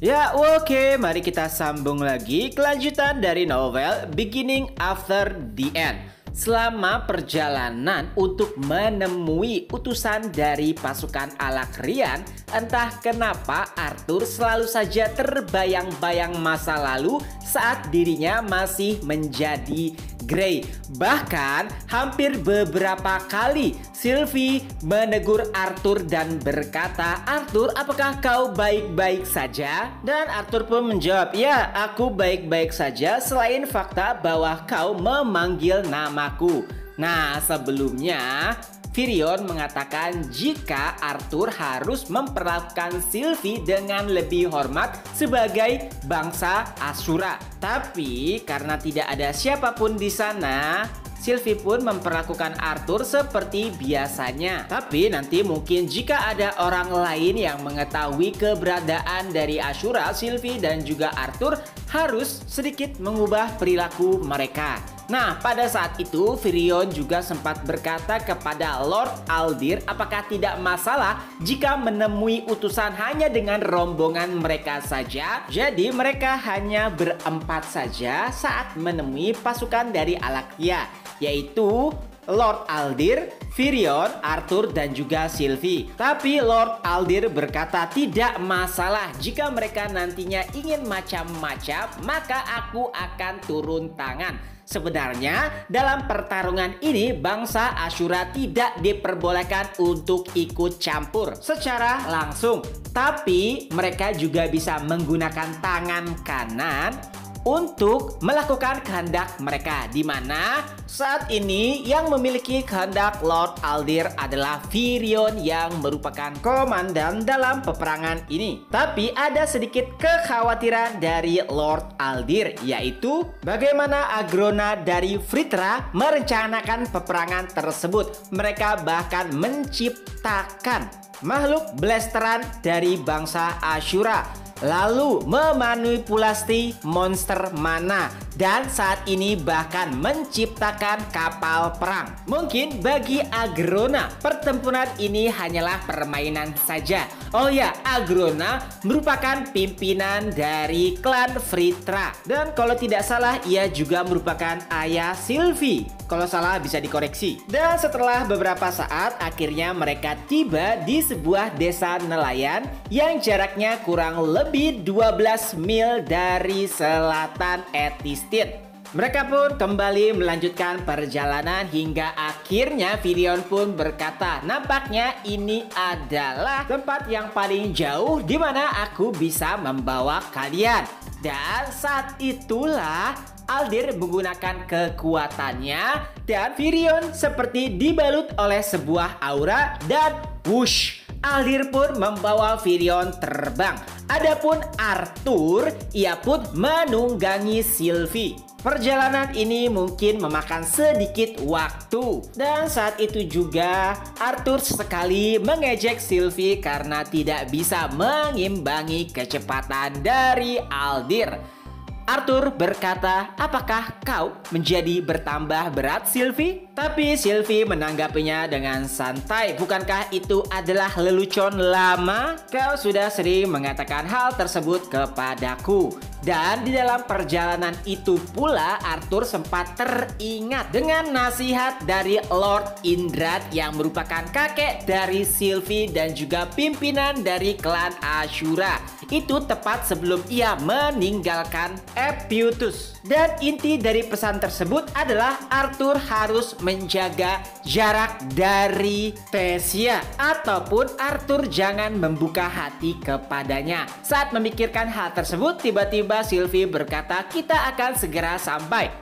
Ya oke, mari kita sambung lagi kelanjutan dari novel Beginning After the End. Selama perjalanan untuk menemui utusan dari pasukan Alakrian, entah kenapa Arthur selalu saja terbayang-bayang masa lalu saat dirinya masih menjadi Grey. Bahkan hampir beberapa kali Sylvie menegur Arthur dan berkata, "Arthur, apakah kau baik-baik saja?" Dan Arthur pun menjawab, "Ya, aku baik-baik saja selain fakta bahwa kau memanggil namaku." Nah, sebelumnya Virion mengatakan jika Arthur harus memperlakukan Sylvie dengan lebih hormat sebagai bangsa Ashura. Tapi karena tidak ada siapapun di sana, Sylvie pun memperlakukan Arthur seperti biasanya. Tapi nanti mungkin jika ada orang lain yang mengetahui keberadaan dari Ashura, Sylvie dan juga Arthur harus sedikit mengubah perilaku mereka. Nah, pada saat itu Virion juga sempat berkata kepada Lord Aldir apakah tidak masalah jika menemui utusan hanya dengan rombongan mereka saja. Jadi mereka hanya berempat saja saat menemui pasukan dari Alakria, yaitu Lord Aldir, Virion, Arthur dan juga Sylvie. Tapi Lord Aldir berkata tidak masalah jika mereka nantinya ingin macam-macam, maka aku akan turun tangan. Sebenarnya dalam pertarungan ini bangsa Ashura tidak diperbolehkan untuk ikut campur secara langsung. Tapi mereka juga bisa menggunakan tangan kanan untuk melakukan kehendak mereka, di mana saat ini yang memiliki kehendak Lord Aldir adalah Virion yang merupakan komandan dalam peperangan ini. Tapi ada sedikit kekhawatiran dari Lord Aldir, yaitu bagaimana Agrona dari Vritra merencanakan peperangan tersebut. Mereka bahkan menciptakan makhluk blasteran dari bangsa Ashura, lalu memanipulasi monster mana, dan saat ini bahkan menciptakan kapal perang. Mungkin bagi Agrona pertempuran ini hanyalah permainan saja. Oh ya, Agrona merupakan pimpinan dari klan Vritra, dan kalau tidak salah ia juga merupakan ayah Sylvie. Kalau salah bisa dikoreksi. Dan setelah beberapa saat akhirnya mereka tiba di sebuah desa nelayan yang jaraknya kurang lebih 12 mil dari selatan Etistin. Mereka pun kembali melanjutkan perjalanan hingga akhirnya Virion pun berkata, nampaknya ini adalah tempat yang paling jauh di mana aku bisa membawa kalian. Dan saat itulah Aldir menggunakan kekuatannya dan Virion seperti dibalut oleh sebuah aura dan whoosh, Aldir pun membawa Virion terbang. Adapun Arthur, ia pun menunggangi Sylvie. Perjalanan ini mungkin memakan sedikit waktu. Dan saat itu juga Arthur sekali mengejek Sylvie karena tidak bisa mengimbangi kecepatan dari Aldir. Arthur berkata, apakah kau menjadi bertambah berat, Sylvie? Tapi Sylvie menanggapinya dengan santai. Bukankah itu adalah lelucon lama? Kau sudah sering mengatakan hal tersebut kepadaku. Dan di dalam perjalanan itu pula Arthur sempat teringat dengan nasihat dari Lord Indrad yang merupakan kakek dari Sylvie dan juga pimpinan dari klan Ashura. Itu tepat sebelum ia meninggalkan Epiutus. Dan inti dari pesan tersebut adalah Arthur harus menjaga jarak dari Thesia, ataupun Arthur jangan membuka hati kepadanya. Saat memikirkan hal tersebut, tiba-tiba Sylvie berkata, kita akan segera sampai.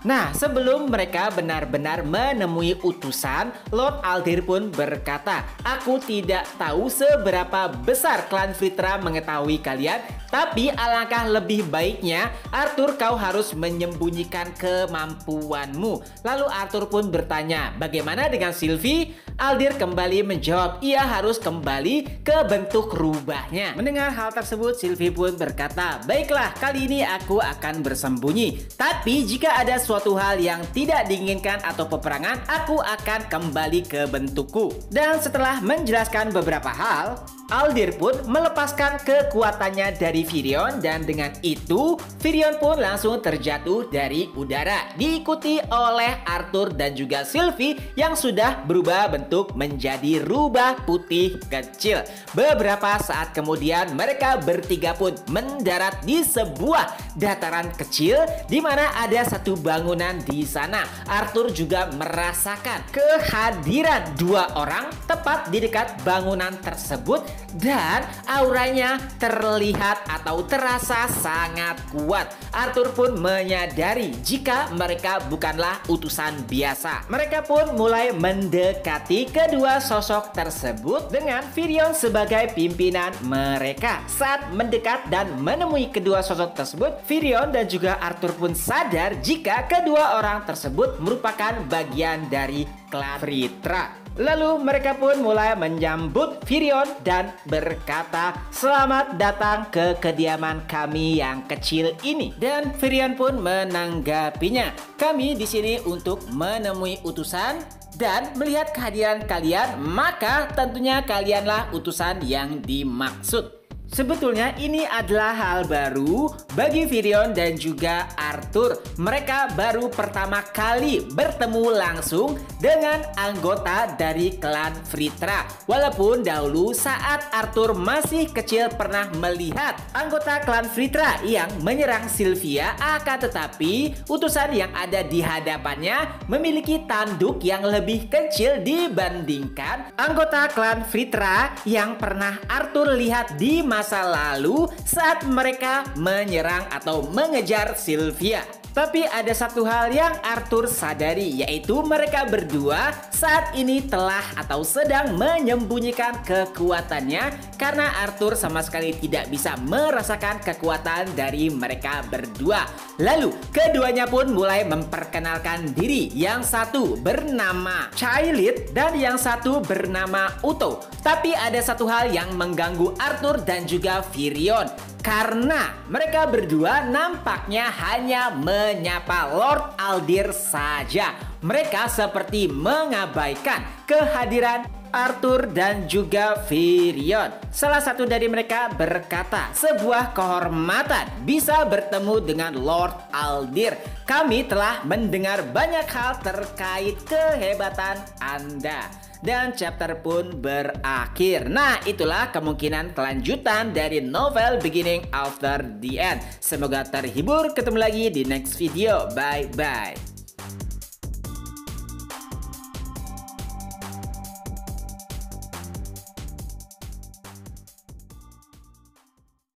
Nah, sebelum mereka benar-benar menemui utusan, Lord Aldir pun berkata, aku tidak tahu seberapa besar klan Vritra mengetahui kalian, tapi alangkah lebih baiknya Arthur kau harus menyembunyikan kemampuanmu. Lalu Arthur pun bertanya, bagaimana dengan Sylvie? Aldir kembali menjawab, ia harus kembali ke bentuk rubahnya. Mendengar hal tersebut, Sylvie pun berkata, baiklah, kali ini aku akan bersembunyi. Tapi jika ada suatu hal yang tidak diinginkan atau peperangan, aku akan kembali ke bentukku. Dan setelah menjelaskan beberapa hal, Aldir pun melepaskan kekuatannya dari Virion dan dengan itu Virion pun langsung terjatuh dari udara, diikuti oleh Arthur dan juga Sylvie yang sudah berubah bentuk menjadi rubah putih kecil. Beberapa saat kemudian mereka bertiga pun mendarat di sebuah dataran kecil di mana ada satu bangunan di sana. Arthur juga merasakan kehadiran dua orang tepat di dekat bangunan tersebut dan auranya terlihat atau terasa sangat kuat. Arthur pun menyadari jika mereka bukanlah utusan biasa. Mereka pun mulai mendekati kedua sosok tersebut dengan Virion sebagai pimpinan mereka. Saat mendekat dan menemui kedua sosok tersebut, Virion dan juga Arthur pun sadar jika kedua orang tersebut merupakan bagian dari klan Vritra. Lalu mereka pun mulai menyambut Virion dan berkata, "Selamat datang ke kediaman kami yang kecil ini." Dan Virion pun menanggapinya, "Kami di sini untuk menemui utusan dan melihat kehadiran kalian, maka tentunya kalianlah utusan yang dimaksud." Sebetulnya ini adalah hal baru bagi Virion dan juga Arthur. Mereka baru pertama kali bertemu langsung dengan anggota dari klan Vritra. Walaupun dahulu saat Arthur masih kecil pernah melihat anggota klan Vritra yang menyerang Sylvia, akan tetapi utusan yang ada di hadapannya memiliki tanduk yang lebih kecil dibandingkan anggota klan Vritra yang pernah Arthur lihat di masa lalu saat mereka menyerang atau mengejar Sylvia. Tapi ada satu hal yang Arthur sadari, yaitu mereka berdua saat ini telah atau sedang menyembunyikan kekuatannya karena Arthur sama sekali tidak bisa merasakan kekuatan dari mereka berdua. Lalu keduanya pun mulai memperkenalkan diri. Yang satu bernama Chailit dan yang satu bernama Uto. Tapi ada satu hal yang mengganggu Arthur dan juga Virion, karena mereka berdua nampaknya hanya menyapa Lord Aldir saja. Mereka seperti mengabaikan kehadiran Arthur dan juga Virion. Salah satu dari mereka berkata, "Sebuah kehormatan bisa bertemu dengan Lord Aldir. Kami telah mendengar banyak hal terkait kehebatan Anda." Dan chapter pun berakhir. Nah, itulah kemungkinan kelanjutan dari novel Beginning After the End. Semoga terhibur. Ketemu lagi di next video. Bye bye.